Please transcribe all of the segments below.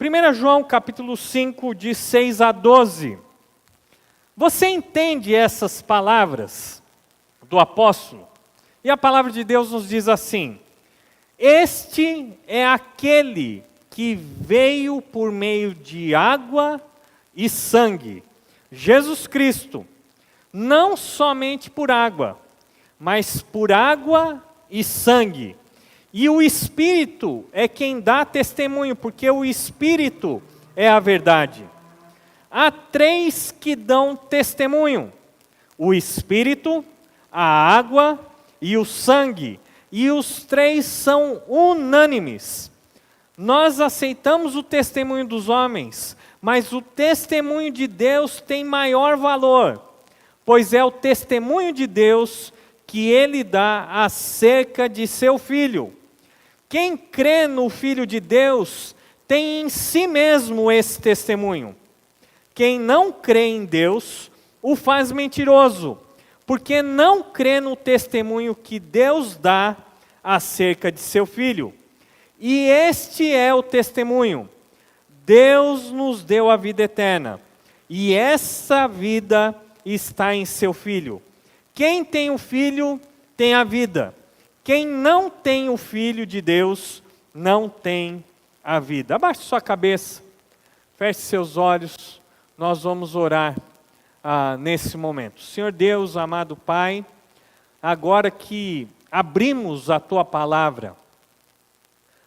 1 João capítulo 5, de 6 a 12. Você entende essas palavras do apóstolo? E a palavra de Deus nos diz assim: este é aquele que veio por meio de água e sangue, Jesus Cristo, não somente por água, mas por água e sangue. E o Espírito é quem dá testemunho, porque o Espírito é a verdade. Há três que dão testemunho: o Espírito, a água e o sangue. E os três são unânimes. Nós aceitamos o testemunho dos homens, mas o testemunho de Deus tem maior valor, pois é o testemunho de Deus que Ele dá acerca de seu Filho. Quem crê no Filho de Deus tem em si mesmo esse testemunho. Quem não crê em Deus o faz mentiroso, porque não crê no testemunho que Deus dá acerca de seu Filho. E este é o testemunho: Deus nos deu a vida eterna, e essa vida está em seu Filho. Quem tem o Filho tem a vida. Quem não tem o Filho de Deus não tem a vida. Abaixe sua cabeça, feche seus olhos, nós vamos orar nesse momento. Senhor Deus, amado Pai, agora que abrimos a Tua palavra,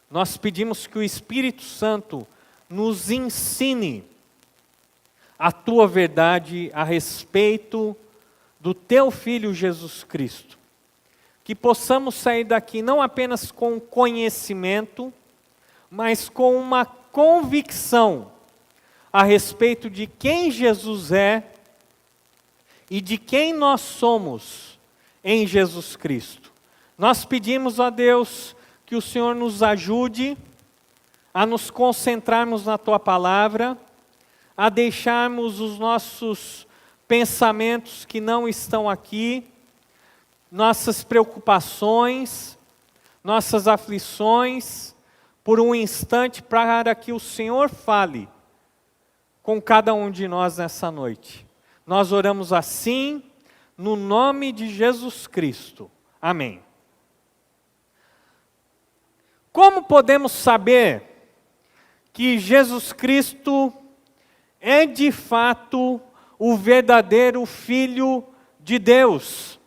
nós pedimos que o Espírito Santo nos ensine a Tua verdade a respeito do Teu Filho Jesus Cristo. Que possamos sair daqui não apenas com conhecimento, mas com uma convicção a respeito de quem Jesus é e de quem nós somos em Jesus Cristo. Nós pedimos a Deus que o Senhor nos ajude a nos concentrarmos na Tua palavra, a deixarmos os nossos pensamentos que não estão aqui, nossas preocupações, nossas aflições, por um instante, para que o Senhor fale com cada um de nós nessa noite. Nós oramos assim, no nome de Jesus Cristo. Amém. Como podemos saber que Jesus Cristo é de fato o verdadeiro Filho de Deus?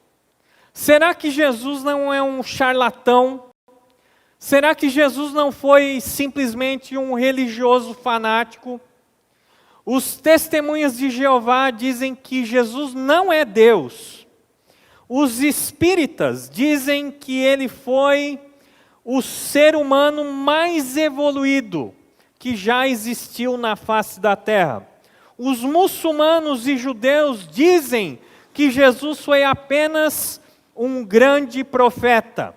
Será que Jesus não é um charlatão? Será que Jesus não foi simplesmente um religioso fanático? Os testemunhas de Jeová dizem que Jesus não é Deus. Os espíritas dizem que ele foi o ser humano mais evoluído que já existiu na face da terra. Os muçulmanos e judeus dizem que Jesus foi apenas um grande profeta.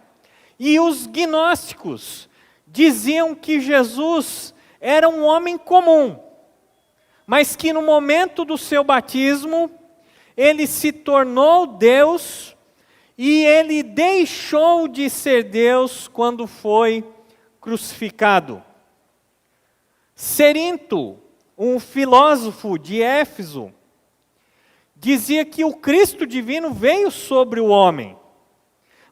E os gnósticos diziam que Jesus era um homem comum, mas que no momento do seu batismo, ele se tornou Deus e ele deixou de ser Deus quando foi crucificado. Cerinto, um filósofo de Éfeso, dizia que o Cristo divino veio sobre o homem,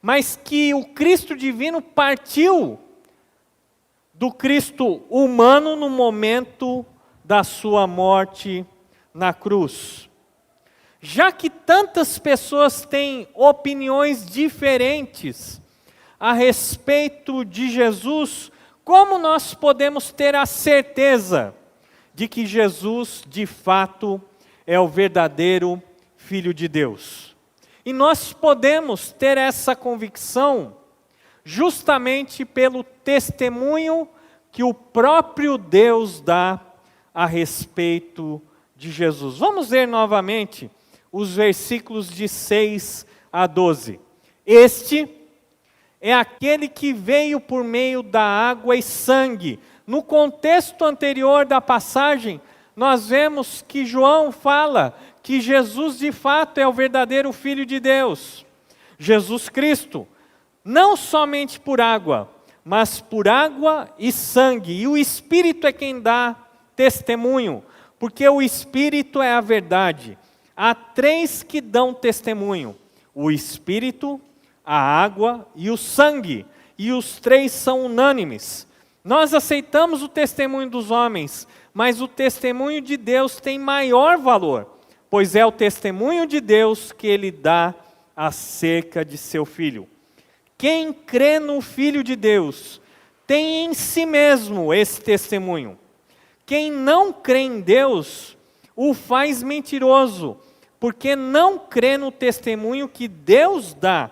mas que o Cristo divino partiu do Cristo humano no momento da sua morte na cruz. Já que tantas pessoas têm opiniões diferentes a respeito de Jesus, como nós podemos ter a certeza de que Jesus, de fato, é o verdadeiro Filho de Deus? E nós podemos ter essa convicção justamente pelo testemunho que o próprio Deus dá a respeito de Jesus. Vamos ler novamente os versículos de 6 a 12. Este é aquele que veio por meio da água e sangue. No contexto anterior da passagem, nós vemos que João fala que Jesus de fato é o verdadeiro Filho de Deus. Jesus Cristo, não somente por água, mas por água e sangue. E o Espírito é quem dá testemunho, porque o Espírito é a verdade. Há três que dão testemunho: o Espírito, a água e o sangue. E os três são unânimes. Nós aceitamos o testemunho dos homens, mas o testemunho de Deus tem maior valor, pois é o testemunho de Deus que Ele dá acerca de seu Filho. Quem crê no Filho de Deus tem em si mesmo esse testemunho. Quem não crê em Deus o faz mentiroso, porque não crê no testemunho que Deus dá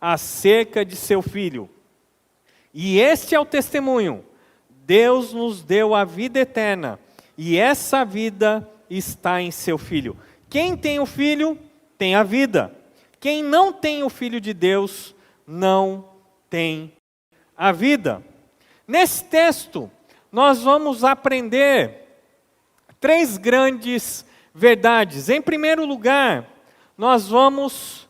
acerca de seu Filho. E este é o testemunho: Deus nos deu a vida eterna, e essa vida está em seu Filho. Quem tem o Filho, tem a vida. Quem não tem o Filho de Deus, não tem a vida. Nesse texto, nós vamos aprender três grandes verdades. Em primeiro lugar, nós vamos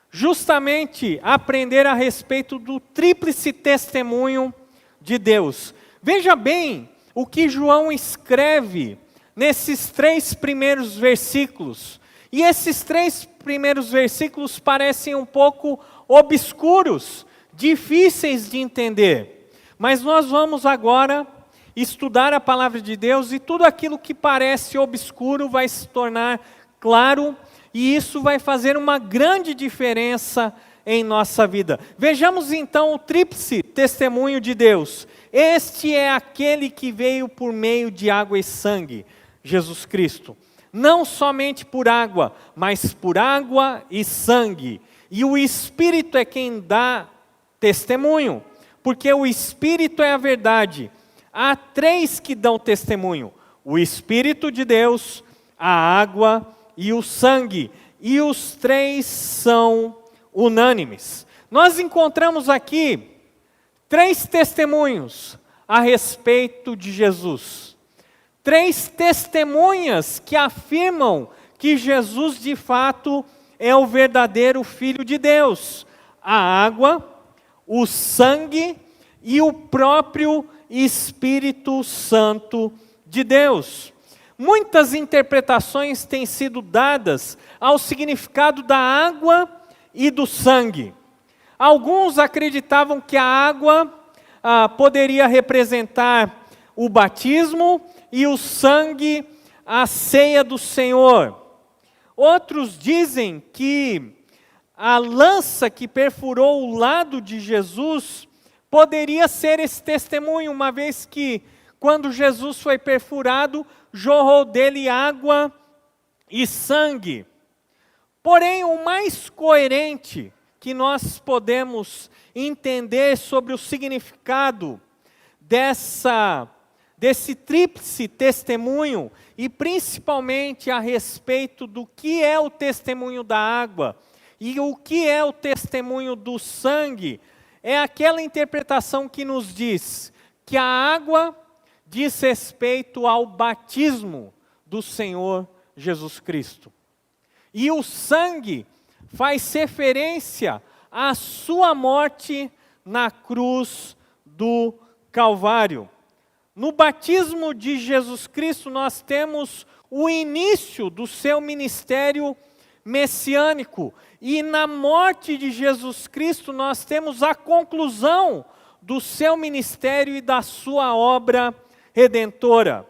justamente aprender a respeito do tríplice testemunho de Deus. Veja bem o que João escreve nesses três primeiros versículos. E esses três primeiros versículos parecem um pouco obscuros, difíceis de entender. Mas nós vamos agora estudar a palavra de Deus e tudo aquilo que parece obscuro vai se tornar claro, e isso vai fazer uma grande diferença em nossa vida. Vejamos então o tríplice testemunho de Deus. Este é aquele que veio por meio de água e sangue, Jesus Cristo. Não somente por água, mas por água e sangue. E o Espírito é quem dá testemunho, porque o Espírito é a verdade. Há três que dão testemunho: o Espírito de Deus, a água e o sangue. E os três são unânimes. Nós encontramos aqui três testemunhos a respeito de Jesus. Três testemunhas que afirmam que Jesus de fato é o verdadeiro Filho de Deus: a água, o sangue e o próprio Espírito Santo de Deus. Muitas interpretações têm sido dadas ao significado da água e do sangue. Alguns acreditavam que a água poderia representar o batismo e o sangue a ceia do Senhor. Outros dizem que a lança que perfurou o lado de Jesus poderia ser esse testemunho, uma vez que, quando Jesus foi perfurado, jorrou dele água e sangue. Porém, o mais coerente que nós podemos entender sobre o significado desse tríplice testemunho, e principalmente a respeito do que é o testemunho da água e o que é o testemunho do sangue, é aquela interpretação que nos diz que a água diz respeito ao batismo do Senhor Jesus Cristo. E o sangue faz referência à sua morte na cruz do Calvário. No batismo de Jesus Cristo, nós temos o início do seu ministério messiânico. E na morte de Jesus Cristo, nós temos a conclusão do seu ministério e da sua obra redentora.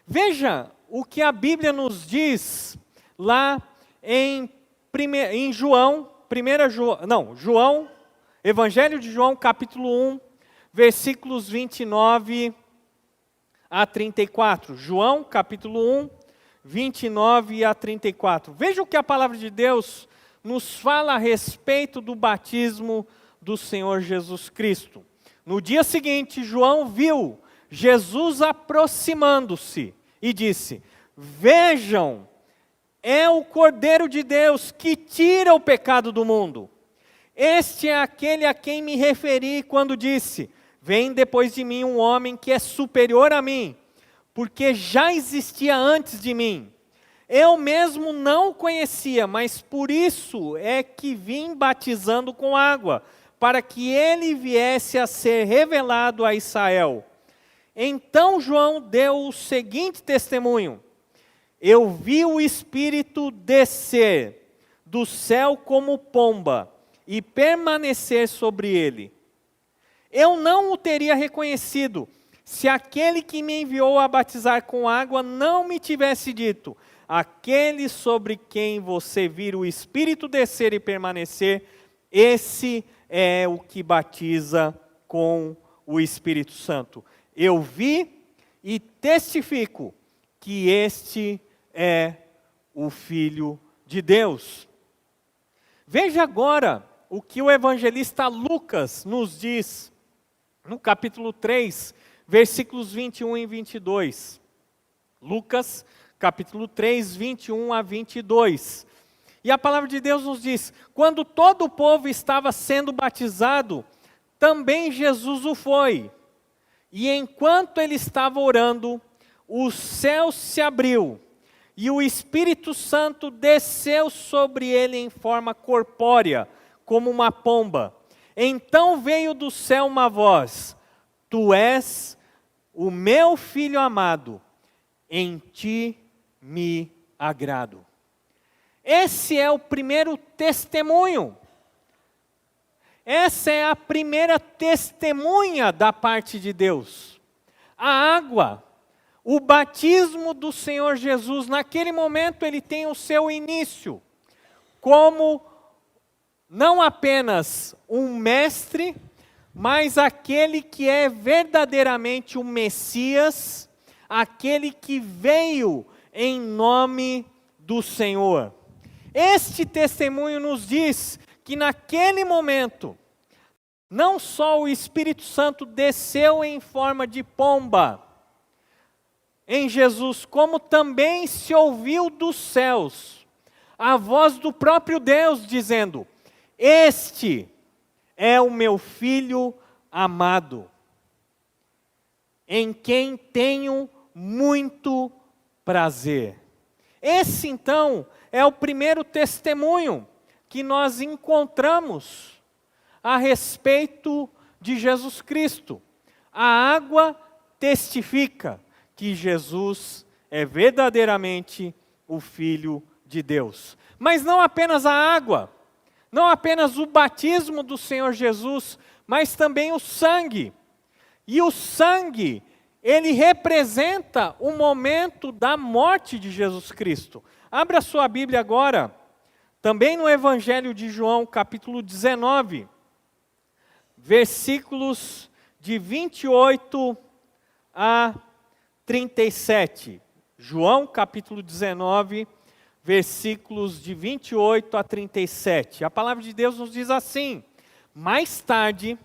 Veja o que a Bíblia nos diz lá em João, Evangelho de João, capítulo 1, versículos 29 a 34. João, capítulo 1, 29 a 34. Veja o que a palavra de Deus nos fala a respeito do batismo do Senhor Jesus Cristo. No dia seguinte, João viu Jesus aproximando-se e disse: vejam, é o Cordeiro de Deus que tira o pecado do mundo. Este é aquele a quem me referi quando disse: vem depois de mim um homem que é superior a mim, porque já existia antes de mim. Eu mesmo não o conhecia, mas por isso é que vim batizando com água, para que ele viesse a ser revelado a Israel. Então João deu o seguinte testemunho: eu vi o Espírito descer do céu como pomba e permanecer sobre ele. Eu não o teria reconhecido, se aquele que me enviou a batizar com água não me tivesse dito: aquele sobre quem você vir o Espírito descer e permanecer, esse é o que batiza com o Espírito Santo. Eu vi e testifico que este é o Filho de Deus. Veja agora o que o evangelista Lucas nos diz no capítulo 3, versículos 21 e 22. Lucas, capítulo 3, 21 a 22. E a palavra de Deus nos diz: quando todo o povo estava sendo batizado, também Jesus o foi. E enquanto ele estava orando, o céu se abriu, e o Espírito Santo desceu sobre ele em forma corpórea, como uma pomba. Então veio do céu uma voz: tu és o meu Filho amado, em ti me agrado. Esse é o primeiro testemunho. Essa é a primeira testemunha da parte de Deus. A água, o batismo do Senhor Jesus, naquele momento ele tem o seu início como não apenas um mestre, mas aquele que é verdadeiramente o Messias, aquele que veio em nome do Senhor. Este testemunho nos diz que naquele momento, não só o Espírito Santo desceu em forma de pomba em Jesus, como também se ouviu dos céus a voz do próprio Deus dizendo: este é o meu Filho amado, em quem tenho muito prazer. Esse então é o primeiro testemunho que nós encontramos a respeito de Jesus Cristo. A água testifica que Jesus é verdadeiramente o Filho de Deus. Mas não apenas a água, não apenas o batismo do Senhor Jesus, mas também o sangue. E o sangue, ele representa o momento da morte de Jesus Cristo. Abra sua Bíblia agora, também no Evangelho de João, capítulo 19, versículos de 28 a 37. João, capítulo 19, versículos de 28 a 37. A palavra de Deus nos diz assim: mais tarde,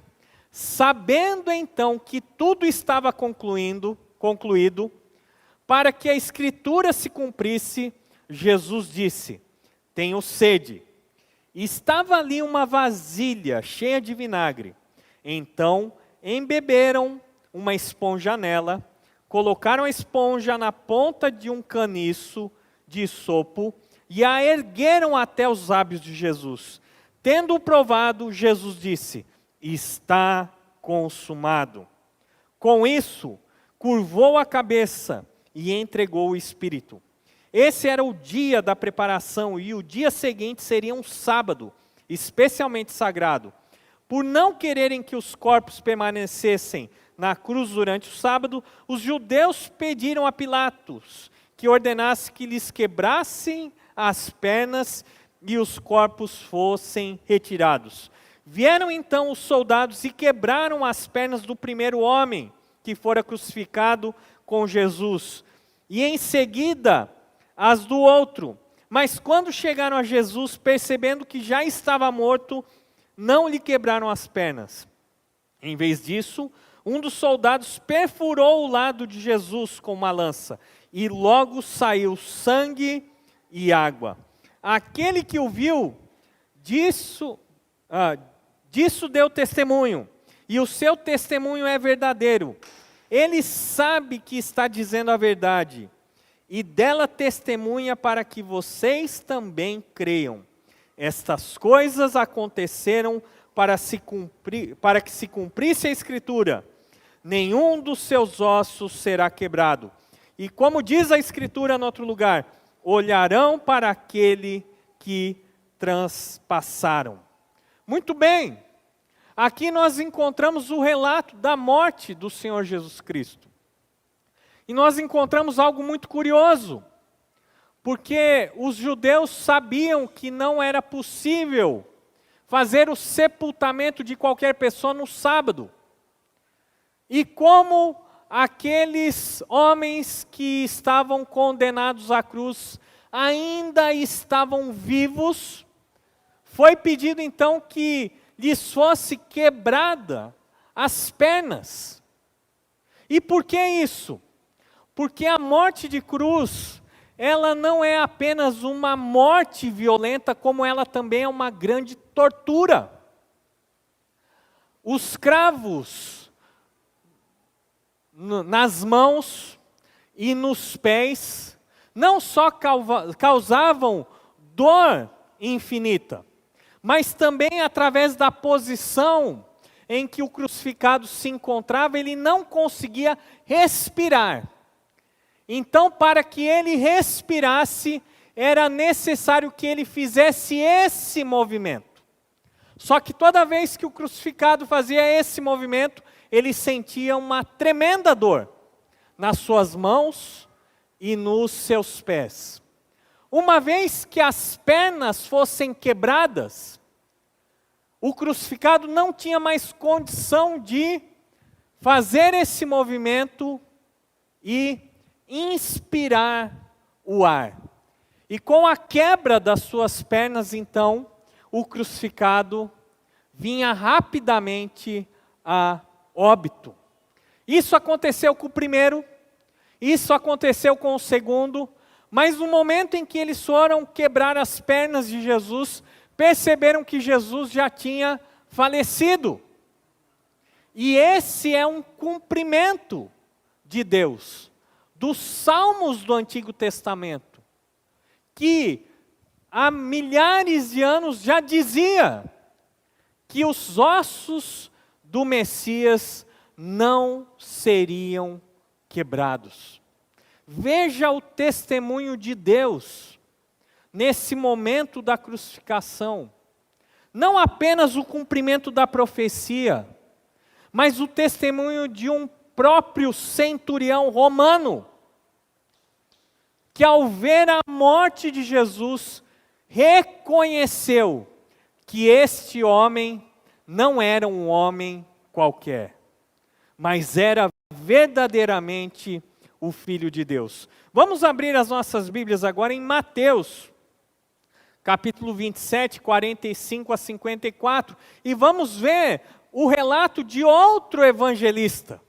sabendo então que tudo estava concluído, para que a Escritura se cumprisse, Jesus disse: tenho sede. E estava ali uma vasilha cheia de vinagre. Então, embeberam uma esponja nela, colocaram a esponja na ponta de um caniço de sopo e a ergueram até os lábios de Jesus. Tendo-o provado, Jesus disse: está consumado. Com isso, curvou a cabeça e entregou o Espírito. Esse era o dia da preparação e o dia seguinte seria um sábado, especialmente sagrado. Por não quererem que os corpos permanecessem na cruz durante o sábado, os judeus pediram a Pilatos que ordenasse que lhes quebrassem as pernas e os corpos fossem retirados. Vieram então os soldados e quebraram as pernas do primeiro homem que fora crucificado com Jesus, e em seguida as do outro. Mas quando chegaram a Jesus, percebendo que já estava morto, não lhe quebraram as pernas. Em vez disso, um dos soldados perfurou o lado de Jesus com uma lança, e logo saiu sangue e água. Aquele que o viu, disso deu testemunho, e o seu testemunho é verdadeiro. Ele sabe que está dizendo a verdade, e dela testemunha para que vocês também creiam. Estas coisas aconteceram para que se cumprisse a Escritura: nenhum dos seus ossos será quebrado. E como diz a Escritura em outro lugar: olharão para aquele que transpassaram. Muito bem, aqui nós encontramos o relato da morte do Senhor Jesus Cristo. E nós encontramos algo muito curioso, porque os judeus sabiam que não era possível fazer o sepultamento de qualquer pessoa no sábado. E como aqueles homens que estavam condenados à cruz ainda estavam vivos, foi pedido então que lhes fosse quebrada as pernas. E por que isso? Porque a morte de cruz, ela não é apenas uma morte violenta, como ela também é uma grande tortura. Os cravos nas mãos e nos pés não só causavam dor infinita, mas também através da posição em que o crucificado se encontrava, ele não conseguia respirar. Então, para que ele respirasse, era necessário que ele fizesse esse movimento. Só que toda vez que o crucificado fazia esse movimento, ele sentia uma tremenda dor nas suas mãos e nos seus pés. Uma vez que as pernas fossem quebradas, o crucificado não tinha mais condição de fazer esse movimento e inspirar o ar. E com a quebra das suas pernas, então, o crucificado vinha rapidamente a óbito. Isso aconteceu com o primeiro, isso aconteceu com o segundo, mas no momento em que eles foram quebrar as pernas de Jesus, perceberam que Jesus já tinha falecido. E esse é um cumprimento de Deus, dos salmos do Antigo Testamento, que há milhares de anos já dizia que os ossos do Messias não seriam quebrados. Veja o testemunho de Deus nesse momento da crucificação. Não apenas o cumprimento da profecia, mas o testemunho de um próprio centurião romano, que ao ver a morte de Jesus, reconheceu que este homem não era um homem qualquer, mas era verdadeiramente o Filho de Deus. Vamos abrir as nossas Bíblias agora em Mateus, capítulo 27, 45 a 54, e vamos ver o relato de outro evangelista,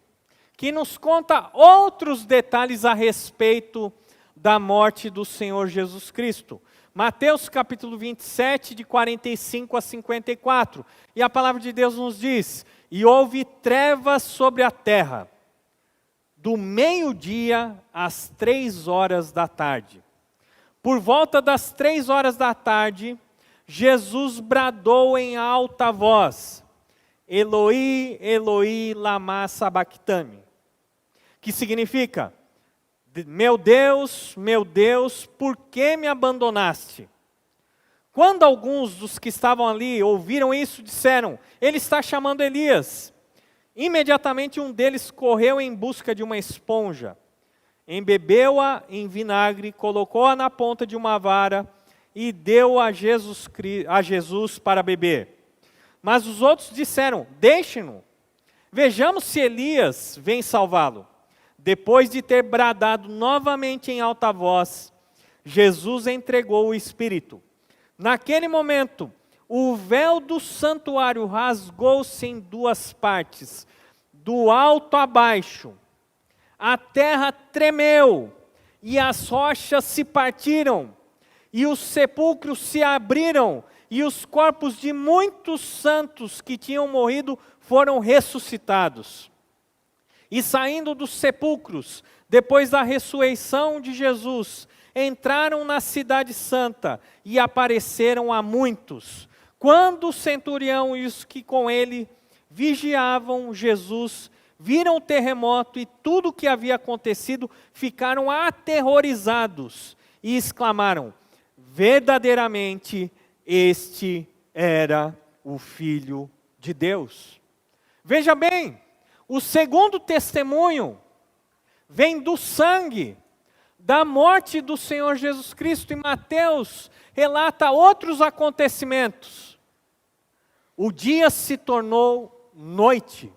que nos conta outros detalhes a respeito da morte do Senhor Jesus Cristo. Mateus capítulo 27, de 45 a 54. E a palavra de Deus nos diz: e houve trevas sobre a terra, do meio-dia às 3 horas da tarde. Por volta das 3 horas da tarde, Jesus bradou em alta voz: Eloi, Eloi, lama sabactani. Que significa: meu Deus, por que me abandonaste? Quando alguns dos que estavam ali ouviram isso, disseram: ele está chamando Elias. Imediatamente um deles correu em busca de uma esponja, embebeu-a em vinagre, colocou-a na ponta de uma vara e deu a Jesus para beber. Mas os outros disseram: deixem-no, vejamos se Elias vem salvá-lo. Depois de ter bradado novamente em alta voz, Jesus entregou o Espírito. Naquele momento, o véu do santuário rasgou-se em 2 partes, do alto a baixo. A terra tremeu, e as rochas se partiram, e os sepulcros se abriram, e os corpos de muitos santos que tinham morrido foram ressuscitados. E saindo dos sepulcros, depois da ressurreição de Jesus, entraram na cidade santa e apareceram a muitos. Quando o centurião e os que com ele vigiavam Jesus, viram o terremoto e tudo o que havia acontecido, ficaram aterrorizados e exclamaram: verdadeiramente este era o Filho de Deus. Veja bem, o segundo testemunho vem do sangue, da morte do Senhor Jesus Cristo, e Mateus relata outros acontecimentos. O dia se tornou noite,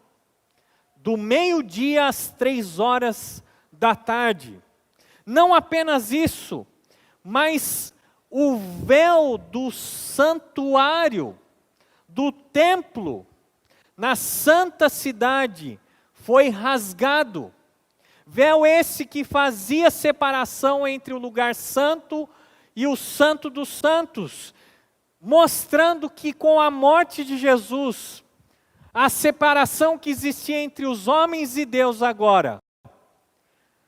do meio-dia às 3 horas da tarde. Não apenas isso, mas o véu do santuário, do templo, na santa cidade, foi rasgado. Véu esse que fazia separação entre o lugar santo e o santo dos santos, mostrando que com a morte de Jesus, a separação que existia entre os homens e Deus agora,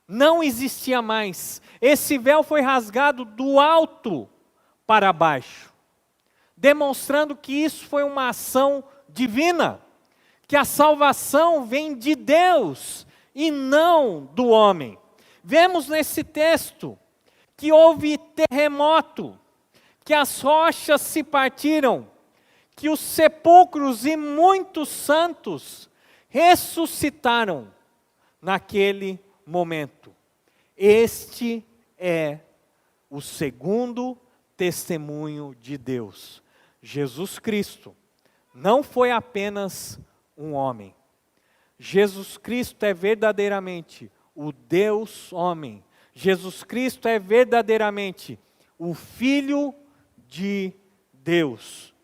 não existia mais. Esse véu foi rasgado do alto para baixo, demonstrando que isso foi uma ação divina, que a salvação vem de Deus e não do homem. Vemos nesse texto que houve terremoto, que as rochas se partiram, que os sepulcros e muitos santos ressuscitaram naquele momento. Este é o segundo testemunho de Deus. Jesus Cristo não foi apenas um homem. Jesus Cristo é verdadeiramente o Deus homem. Jesus Cristo é verdadeiramente o Filho de Deus.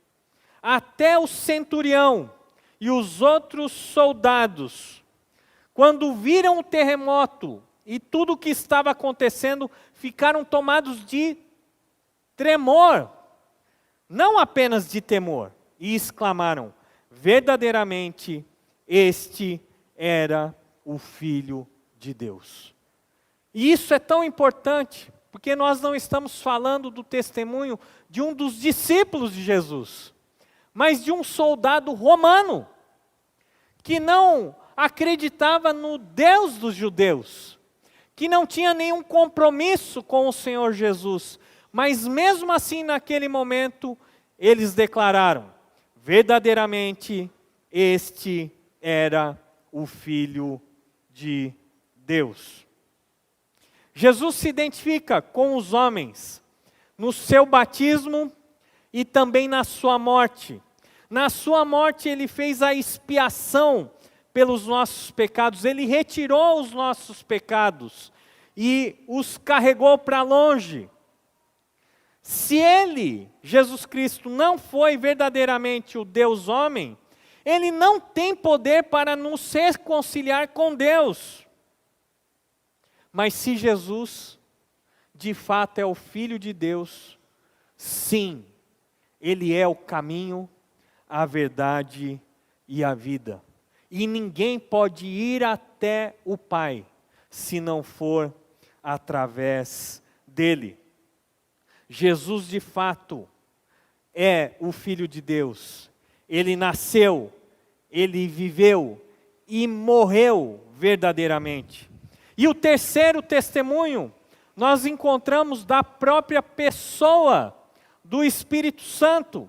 Até o centurião e os outros soldados, quando viram o terremoto e tudo o que estava acontecendo, ficaram tomados de tremor, não apenas de temor, e exclamaram: verdadeiramente este era o Filho de Deus. E isso é tão importante, porque nós não estamos falando do testemunho de um dos discípulos de Jesus, mas de um soldado romano, que não acreditava no Deus dos judeus, que não tinha nenhum compromisso com o Senhor Jesus, mas mesmo assim naquele momento, eles declararam: verdadeiramente este era o Filho de Deus. Jesus se identifica com os homens no seu batismo e também na sua morte. Na sua morte ele fez a expiação pelos nossos pecados, ele retirou os nossos pecados e os carregou para longe. Se ele, Jesus Cristo, não foi verdadeiramente o Deus homem, ele não tem poder para nos reconciliar com Deus. Mas se Jesus, de fato, é o Filho de Deus, sim, ele é o caminho, a verdade e a vida. E ninguém pode ir até o Pai, se não for através dele. Jesus, de fato, é o Filho de Deus. Ele nasceu, ele viveu e morreu verdadeiramente. E o terceiro testemunho, nós encontramos da própria pessoa do Espírito Santo.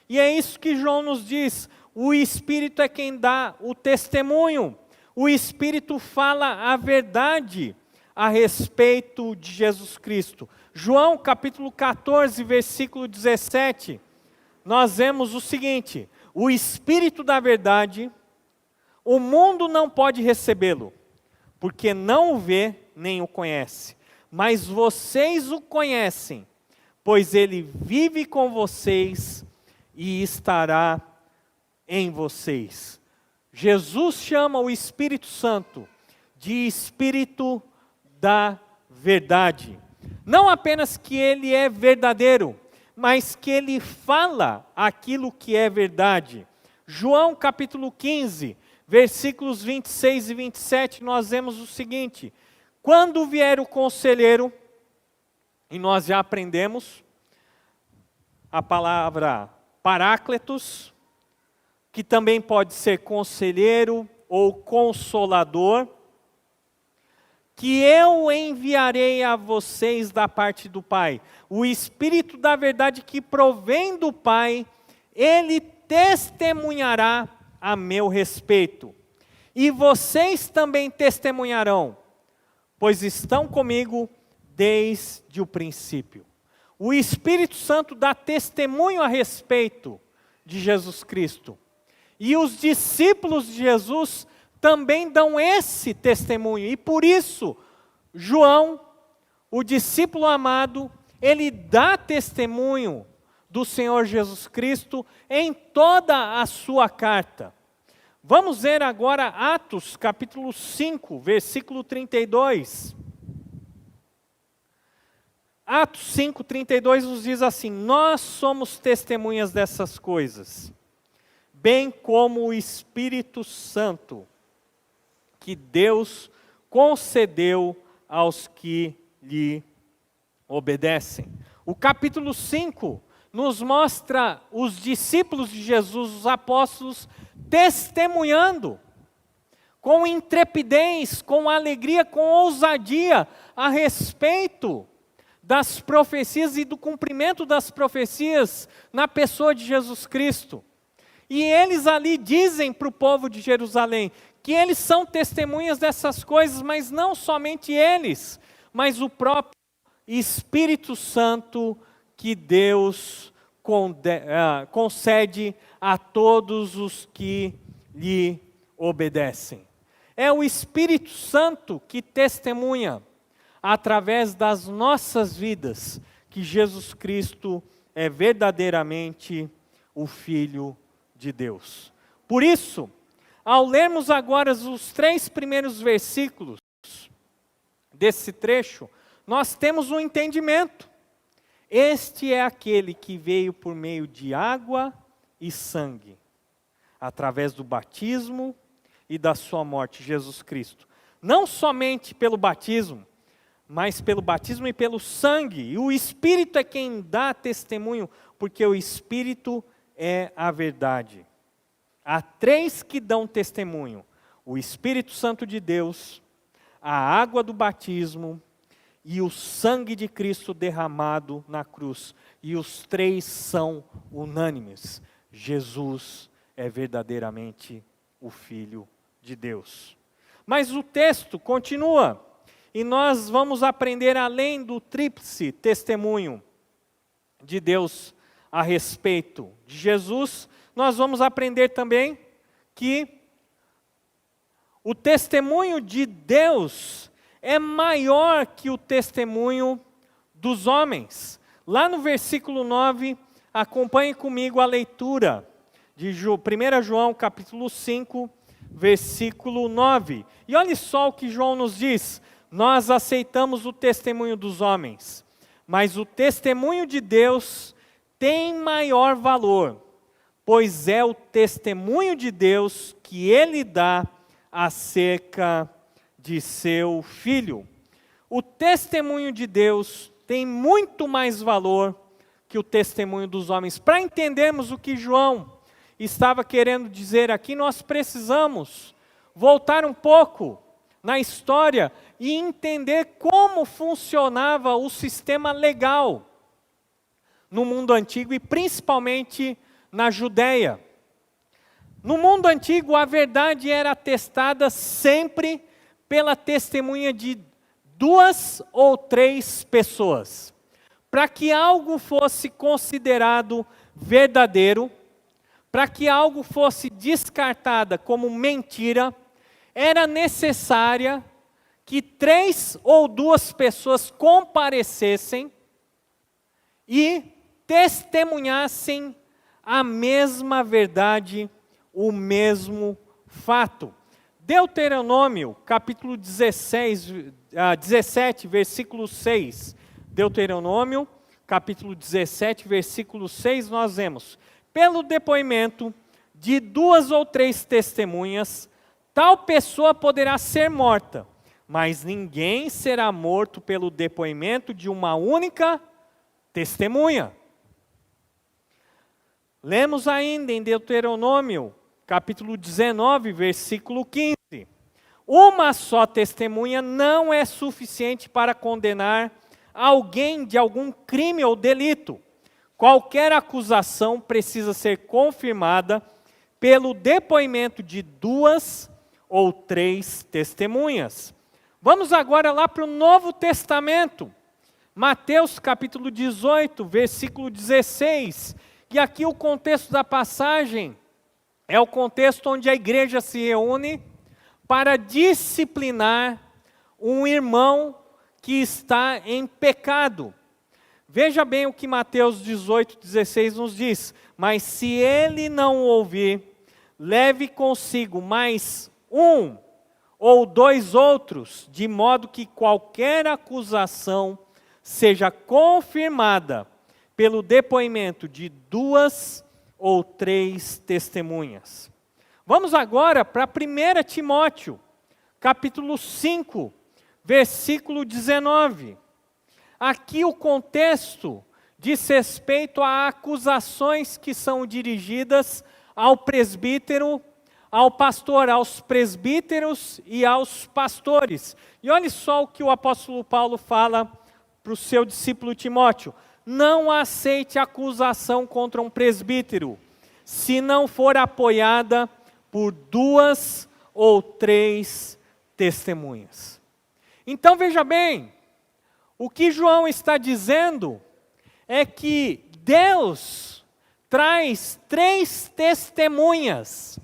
E é isso que João nos diz: o Espírito é quem dá o testemunho. O Espírito fala a verdade a respeito de Jesus Cristo. João capítulo 14, versículo 17, nós vemos o seguinte: o Espírito da verdade, o mundo não pode recebê-lo, porque não o vê nem o conhece. Mas vocês o conhecem, pois ele vive com vocês e estará em vocês. Jesus chama o Espírito Santo de Espírito da verdade. Não apenas que ele é verdadeiro, mas que ele fala aquilo que é verdade. João capítulo 15, versículos 26 e 27, nós vemos o seguinte: quando vier o conselheiro, e nós já aprendemos, a palavra Paráclitos, que também pode ser conselheiro ou consolador, que eu enviarei a vocês da parte do Pai. O Espírito da verdade que provém do Pai, ele testemunhará a meu respeito. E vocês também testemunharão, pois estão comigo desde o princípio. O Espírito Santo dá testemunho a respeito de Jesus Cristo. E os discípulos de Jesus também dão esse testemunho. E por isso, João, o discípulo amado, ele dá testemunho do Senhor Jesus Cristo em toda a sua carta. Vamos ver agora Atos capítulo 5, versículo 32. Atos 5, 32 nos diz assim: nós somos testemunhas dessas coisas, bem como o Espírito Santo, que Deus concedeu aos que lhe obedecem. O capítulo 5 nos mostra os discípulos de Jesus, os apóstolos, testemunhando, com intrepidez, com alegria, com ousadia, a respeito das profecias e do cumprimento das profecias na pessoa de Jesus Cristo. E eles ali dizem para o povo de Jerusalém que eles são testemunhas dessas coisas, mas não somente eles, mas o próprio Espírito Santo que Deus concede a todos os que lhe obedecem. É o Espírito Santo que testemunha, através das nossas vidas, que Jesus Cristo é verdadeiramente o Filho de Deus. Por isso, ao lermos agora os 3 primeiros versículos desse trecho, nós temos um entendimento. Este é aquele que veio por meio de água e sangue, através do batismo e da sua morte, Jesus Cristo. Não somente pelo batismo, mas pelo batismo e pelo sangue. E o Espírito é quem dá testemunho, porque o Espírito é a verdade. Há 3 que dão testemunho: o Espírito Santo de Deus, a água do batismo e o sangue de Cristo derramado na cruz. E os 3 são unânimes: Jesus é verdadeiramente o Filho de Deus. Mas o texto continua, e nós vamos aprender além do tríplice testemunho de Deus a respeito de Jesus, nós vamos aprender também que o testemunho de Deus é maior que o testemunho dos homens. Lá no versículo 9, acompanhe comigo a leitura de 1 João capítulo 5, versículo 9. E olha só o que João nos diz: nós aceitamos o testemunho dos homens, mas o testemunho de Deus tem maior valor, pois é o testemunho de Deus que Ele dá acerca de seu Filho. O testemunho de Deus tem muito mais valor que o testemunho dos homens. Para entendermos o que João estava querendo dizer aqui, nós precisamos voltar um pouco na história e entender como funcionava o sistema legal no mundo antigo e principalmente na Judéia. No mundo antigo, a verdade era atestada sempre pela testemunha de 2 ou 3 pessoas. Para que algo fosse considerado verdadeiro, para que algo fosse descartado como mentira, era necessária que 3 ou 2 pessoas comparecessem e testemunhassem a mesma verdade, o mesmo fato. Deuteronômio, capítulo 17, versículo 6. Deuteronômio, capítulo 17, versículo 6, nós vemos: pelo depoimento de 2 ou 3 testemunhas, tal pessoa poderá ser morta, mas ninguém será morto pelo depoimento de uma única testemunha. Lemos ainda em Deuteronômio, capítulo 19, versículo 15. Uma só testemunha não é suficiente para condenar alguém de algum crime ou delito. Qualquer acusação precisa ser confirmada pelo depoimento de 2 ou 3 testemunhas. Vamos agora lá para o Novo Testamento. Mateus capítulo 18, versículo 16. E aqui o contexto da passagem é o contexto onde a igreja se reúne para disciplinar um irmão que está em pecado. Veja bem o que Mateus 18, 16 nos diz. Mas se ele não ouvir, leve consigo mais 1 ou 2 outros, de modo que qualquer acusação seja confirmada pelo depoimento de 2 ou 3 testemunhas. Vamos agora para 1 Timóteo, capítulo 5, versículo 19. Aqui o contexto diz respeito a acusações que são dirigidas ao presbítero, ao pastor, aos presbíteros e aos pastores. E olha só o que o apóstolo Paulo fala para o seu discípulo Timóteo: não aceite acusação contra um presbítero, se não for apoiada por 2 ou 3 testemunhas. Então veja bem, o que João está dizendo é que Deus traz 3 testemunhas,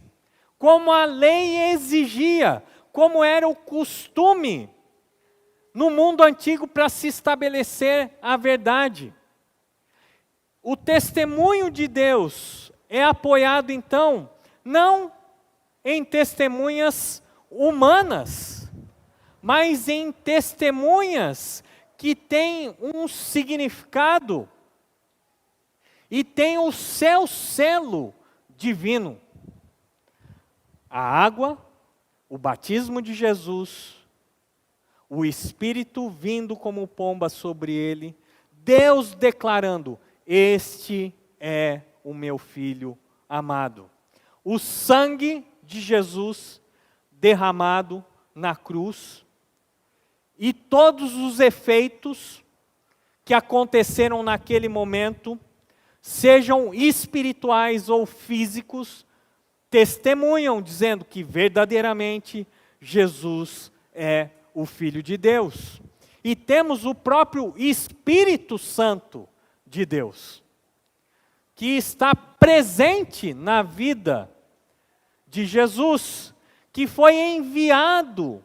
como a lei exigia, como era o costume no mundo antigo para se estabelecer a verdade. O testemunho de Deus é apoiado então, não em testemunhas humanas, mas em testemunhas que têm um significado e têm o seu selo divino. A água, o batismo de Jesus, o Espírito vindo como pomba sobre ele, Deus declarando: este é o meu Filho amado. O sangue de Jesus derramado na cruz e todos os efeitos que aconteceram naquele momento, sejam espirituais ou físicos, testemunham dizendo que verdadeiramente Jesus é o Filho de Deus. E temos o próprio Espírito Santo de Deus, que está presente na vida de Jesus, que foi enviado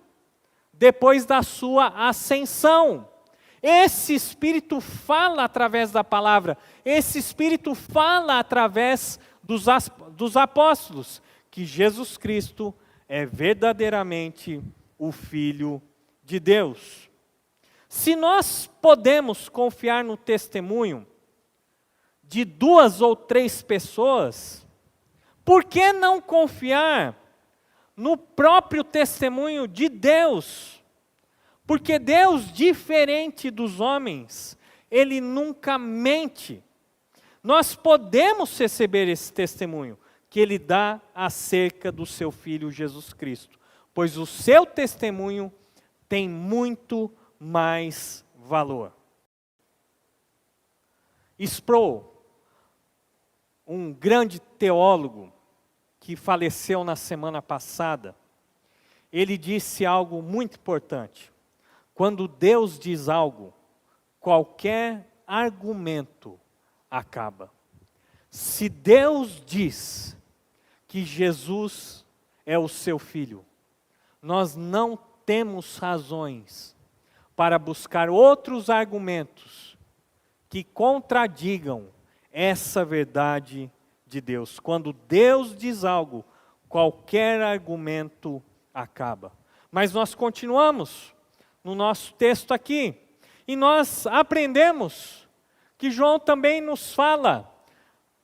depois da sua ascensão. Esse Espírito fala através da palavra, esse Espírito fala através dos apóstolos, que Jesus Cristo é verdadeiramente o Filho de Deus. Se nós podemos confiar no testemunho de 2 ou 3 pessoas, por que não confiar no próprio testemunho de Deus? Porque Deus, diferente dos homens, Ele nunca mente. Nós podemos receber esse testemunho que Ele dá acerca do seu Filho Jesus Cristo, pois o seu testemunho tem muito mais valor. Sproul, um grande teólogo que faleceu na semana passada, ele disse algo muito importante. Quando Deus diz algo, qualquer argumento acaba. Se Deus diz que Jesus é o seu Filho, nós não temos razões para buscar outros argumentos que contradigam essa verdade de Deus. Quando Deus diz algo, qualquer argumento acaba. Mas nós continuamos no nosso texto aqui, e nós aprendemos que João também nos fala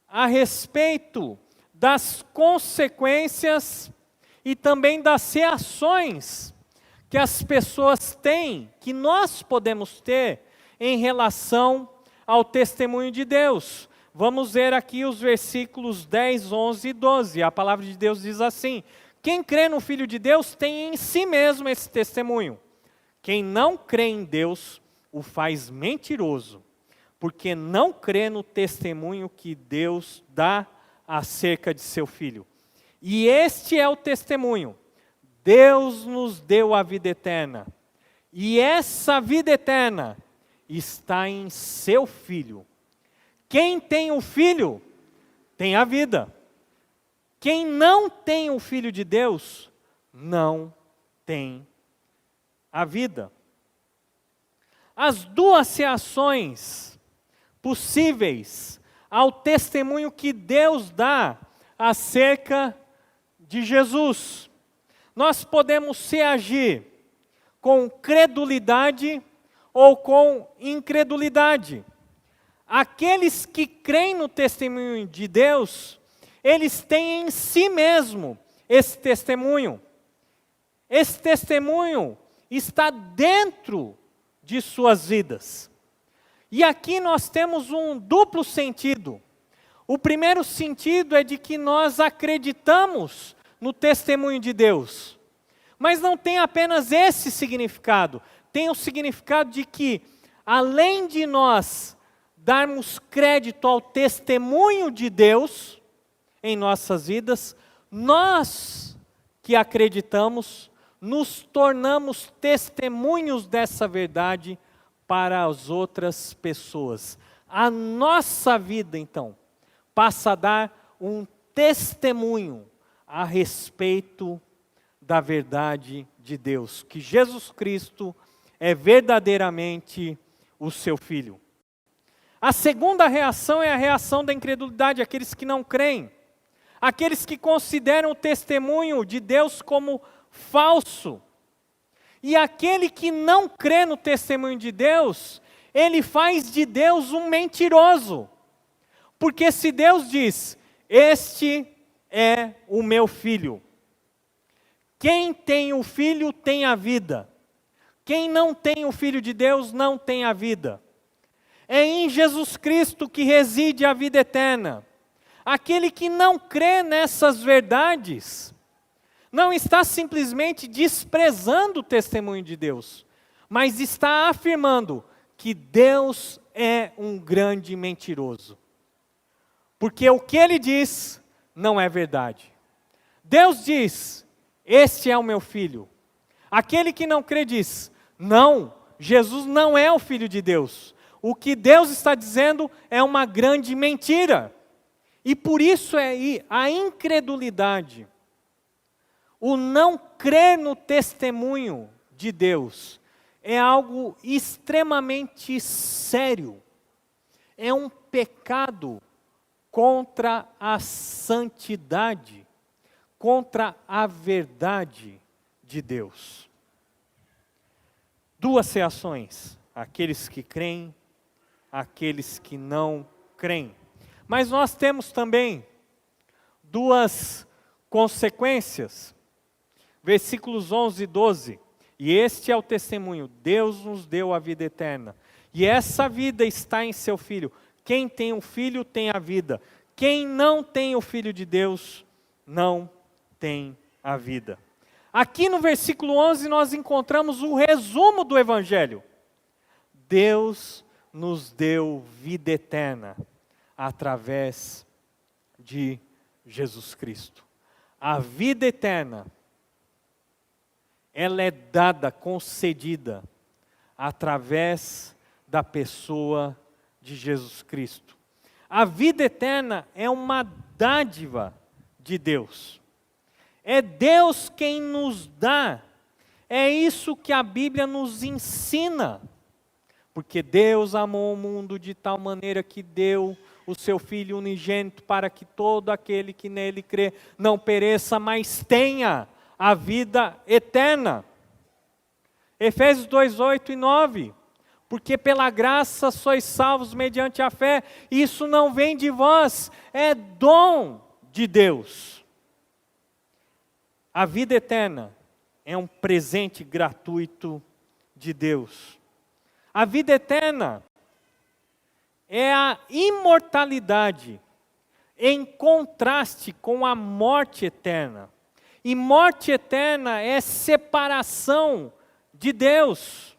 a respeito das consequências e também das reações que as pessoas têm, que nós podemos ter em relação ao testemunho de Deus. Vamos ver aqui os versículos 10, 11 e 12. A palavra de Deus diz assim: quem crê no Filho de Deus tem em si mesmo esse testemunho. Quem não crê em Deus o faz mentiroso, porque não crê no testemunho que Deus dá acerca de seu Filho. E este é o testemunho: Deus nos deu a vida eterna, e essa vida eterna está em seu Filho. Quem tem o Filho, tem a vida. Quem não tem o Filho de Deus, não tem a vida. As duas reações possíveis ao testemunho que Deus dá acerca de Jesus. Nós podemos reagir com credulidade ou com incredulidade. Aqueles que creem no testemunho de Deus, eles têm em si mesmo esse testemunho. Esse testemunho está dentro de suas vidas. E aqui nós temos um duplo sentido. O primeiro sentido é de que nós acreditamos no testemunho de Deus. Mas não tem apenas esse significado. Tem o significado de que, além de nós darmos crédito ao testemunho de Deus em nossas vidas, nós que acreditamos, nos tornamos testemunhos dessa verdade para as outras pessoas. A nossa vida, então, passa a dar um testemunho a respeito da verdade de Deus, que Jesus Cristo é verdadeiramente o seu Filho. A segunda reação é a reação da incredulidade, aqueles que não creem, aqueles que consideram o testemunho de Deus como falso. E aquele que não crê no testemunho de Deus, ele faz de Deus um mentiroso. Porque se Deus diz: este é o meu filho. Quem tem o filho tem a vida. Quem não tem o Filho de Deus não tem a vida. É em Jesus Cristo que reside a vida eterna. Aquele que não crê nessas verdades, não está simplesmente desprezando o testemunho de Deus, mas está afirmando que Deus é um grande mentiroso. Porque o que ele diz não é verdade. Deus diz: este é o meu filho. Aquele que não crê diz: não, Jesus não é o Filho de Deus. O que Deus está dizendo é uma grande mentira. E por isso é a incredulidade, o não crer no testemunho de Deus, é algo extremamente sério. É um pecado contra a santidade, contra a verdade de Deus. Duas reações: aqueles que creem, aqueles que não creem. Mas nós temos também duas consequências. Versículos 11 e 12. E este é o testemunho: Deus nos deu a vida eterna. E essa vida está em seu Filho. Quem tem o Filho tem a vida. Quem não tem o Filho de Deus não tem a vida. Aqui no versículo 11 nós encontramos o resumo do Evangelho. Deus nos deu vida eterna através de Jesus Cristo. A vida eterna, ela é dada, concedida, através da pessoa de Jesus Cristo. A vida eterna é uma dádiva de Deus. É Deus quem nos dá. É isso que a Bíblia nos ensina. Porque Deus amou o mundo de tal maneira que deu o seu Filho unigênito para que todo aquele que nele crê não pereça, mas tenha a vida eterna. Efésios 2, 8 e 9. Porque pela graça sois salvos mediante a fé. Isso não vem de vós, é dom de Deus. A vida eterna é um presente gratuito de Deus. A vida eterna é a imortalidade em contraste com a morte eterna. E morte eterna é separação de Deus.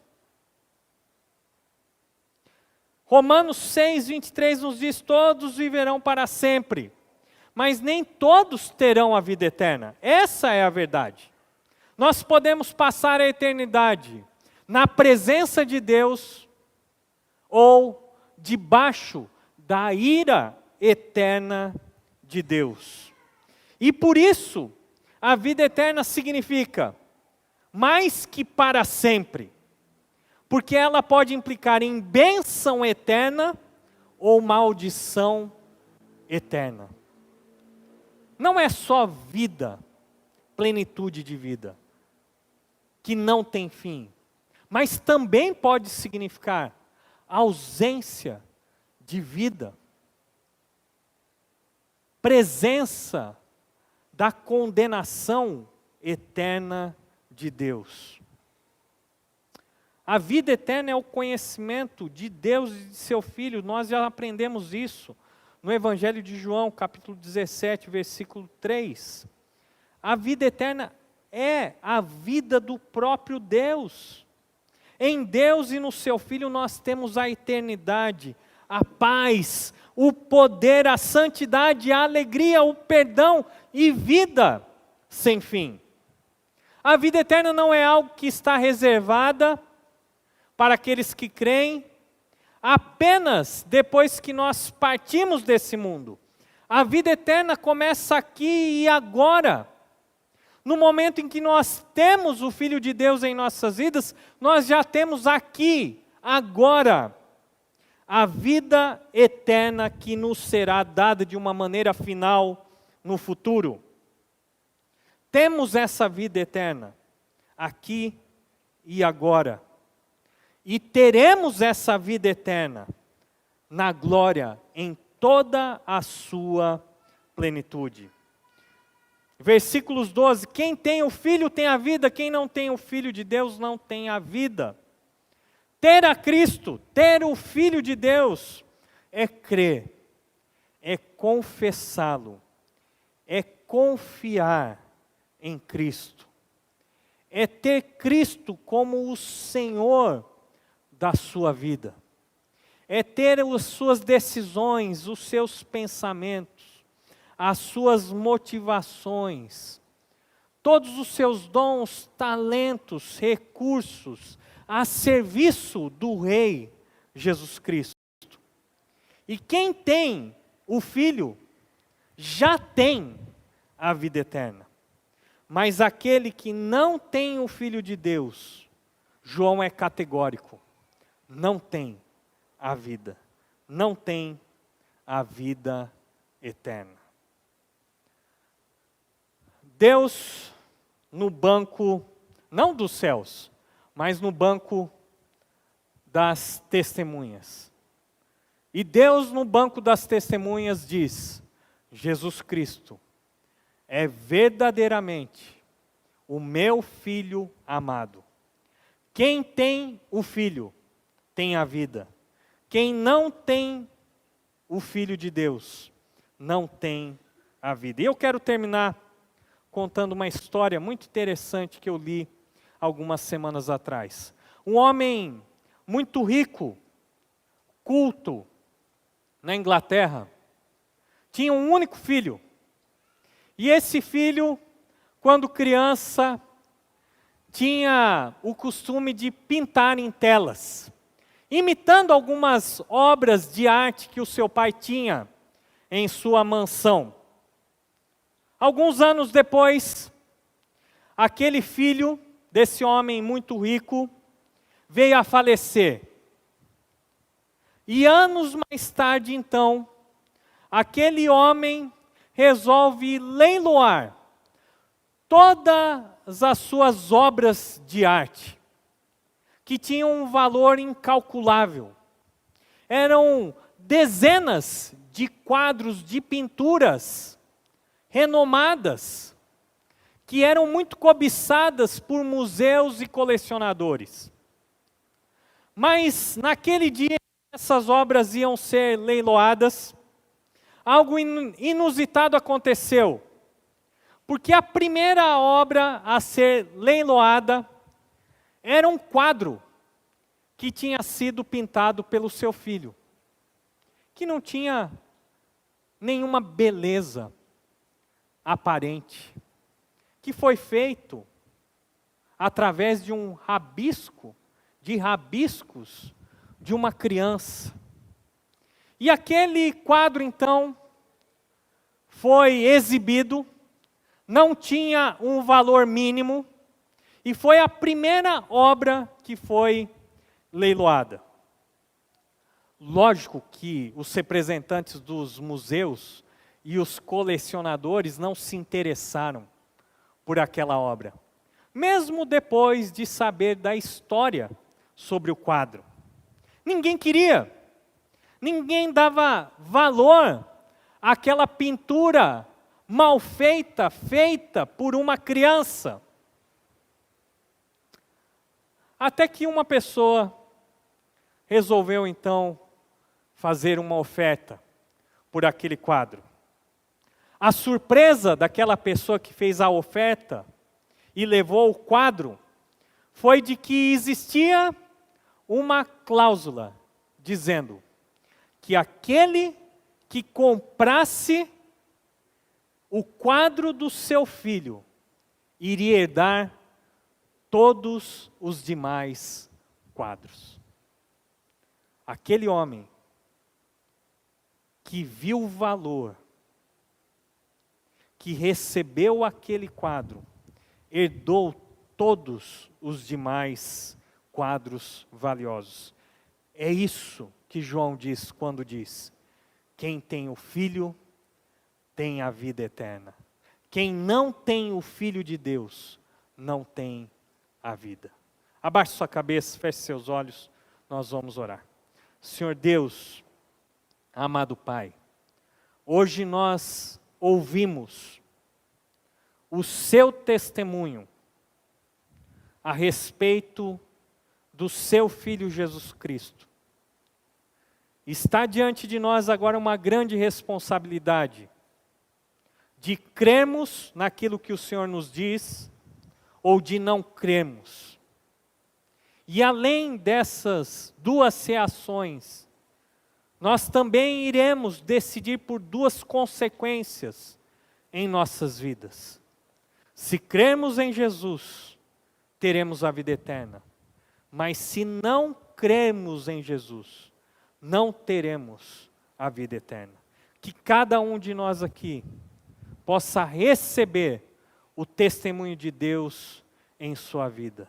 Romanos 6, 23 nos diz: todos viverão para sempre, mas nem todos terão a vida eterna. Essa é a verdade. Nós podemos passar a eternidade na presença de Deus ou debaixo da ira eterna de Deus. E por isso, a vida eterna significa mais que para sempre, porque ela pode implicar em bênção eterna ou maldição eterna. Não é só vida, plenitude de vida, que não tem fim, mas também pode significar ausência de vida, presença da condenação eterna de Deus. A vida eterna é o conhecimento de Deus e de seu Filho. Nós já aprendemos isso no Evangelho de João, capítulo 17, versículo 3. A vida eterna é a vida do próprio Deus. Em Deus e no seu Filho nós temos a eternidade, a paz, o poder, a santidade, a alegria, o perdão e vida sem fim. A vida eterna não é algo que está reservada para aqueles que creem apenas depois que nós partimos desse mundo. A vida eterna começa aqui e agora. No momento em que nós temos o Filho de Deus em nossas vidas, nós já temos aqui, agora, a vida eterna que nos será dada de uma maneira final no futuro. Temos essa vida eterna aqui e agora. E teremos essa vida eterna na glória em toda a sua plenitude. Versículos 12: quem tem o Filho tem a vida, quem não tem o Filho de Deus não tem a vida. Ter a Cristo, ter o Filho de Deus, é crer, é confessá-lo, é confiar em Cristo, é ter Cristo como o Senhor da sua vida, é ter as suas decisões, os seus pensamentos, as suas motivações, todos os seus dons, talentos, recursos, a serviço do Rei Jesus Cristo. E quem tem o Filho, já tem a vida eterna. Mas aquele que não tem o Filho de Deus, João é categórico, não tem a vida, não tem a vida eterna. Deus no banco, não dos céus, mas no banco das testemunhas. E Deus no banco das testemunhas diz: Jesus Cristo é verdadeiramente o meu Filho amado. Quem tem o Filho tem a vida. Quem não tem o Filho de Deus não tem a vida. E eu quero terminar contando uma história muito interessante que eu li algumas semanas atrás. Um homem muito rico, culto, na Inglaterra, tinha um único filho. E esse filho, quando criança, tinha o costume de pintar em telas, imitando algumas obras de arte que o seu pai tinha em sua mansão. Alguns anos depois, aquele filho desse homem muito rico veio a falecer. E anos mais tarde, então, aquele homem resolve leiloar todas as suas obras de arte, que tinham um valor incalculável. Eram dezenas de quadros de pinturas renomadas, que eram muito cobiçadas por museus e colecionadores. Mas naquele dia essas obras iam ser leiloadas, algo inusitado aconteceu. Porque a primeira obra a ser leiloada era um quadro que tinha sido pintado pelo seu filho, que não tinha nenhuma beleza aparente, que foi feito através de um rabisco, de rabiscos de uma criança. E aquele quadro, então, foi exibido, não tinha um valor mínimo, e foi a primeira obra que foi leiloada. Lógico que os representantes dos museus e os colecionadores não se interessaram por aquela obra, mesmo depois de saber da história sobre o quadro. Ninguém queria, ninguém dava valor àquela pintura mal feita, feita por uma criança. Até que uma pessoa resolveu então fazer uma oferta por aquele quadro. A surpresa daquela pessoa que fez a oferta e levou o quadro foi de que existia uma cláusula dizendo que aquele que comprasse o quadro do seu filho iria herdar todos os demais quadros. Aquele homem que viu o valor, que recebeu aquele quadro, herdou todos os demais quadros valiosos. É isso que João diz quando diz: quem tem o Filho tem a vida eterna. Quem não tem o Filho de Deus não tem a vida. Abaixe sua cabeça, feche seus olhos, nós vamos orar. Senhor Deus, amado Pai, hoje nós ouvimos o seu testemunho a respeito do seu Filho Jesus Cristo. Está diante de nós agora uma grande responsabilidade de crermos naquilo que o Senhor nos diz ou de não crermos. E além dessas duas reações, nós também iremos decidir por duas consequências em nossas vidas. Se crermos em Jesus, teremos a vida eterna. Mas se não crermos em Jesus, não teremos a vida eterna. Que cada um de nós aqui possa receber o testemunho de Deus em sua vida.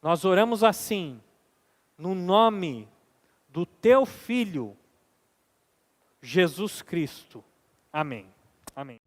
Nós oramos assim, no nome do teu Filho, Jesus Cristo. Amém. Amém.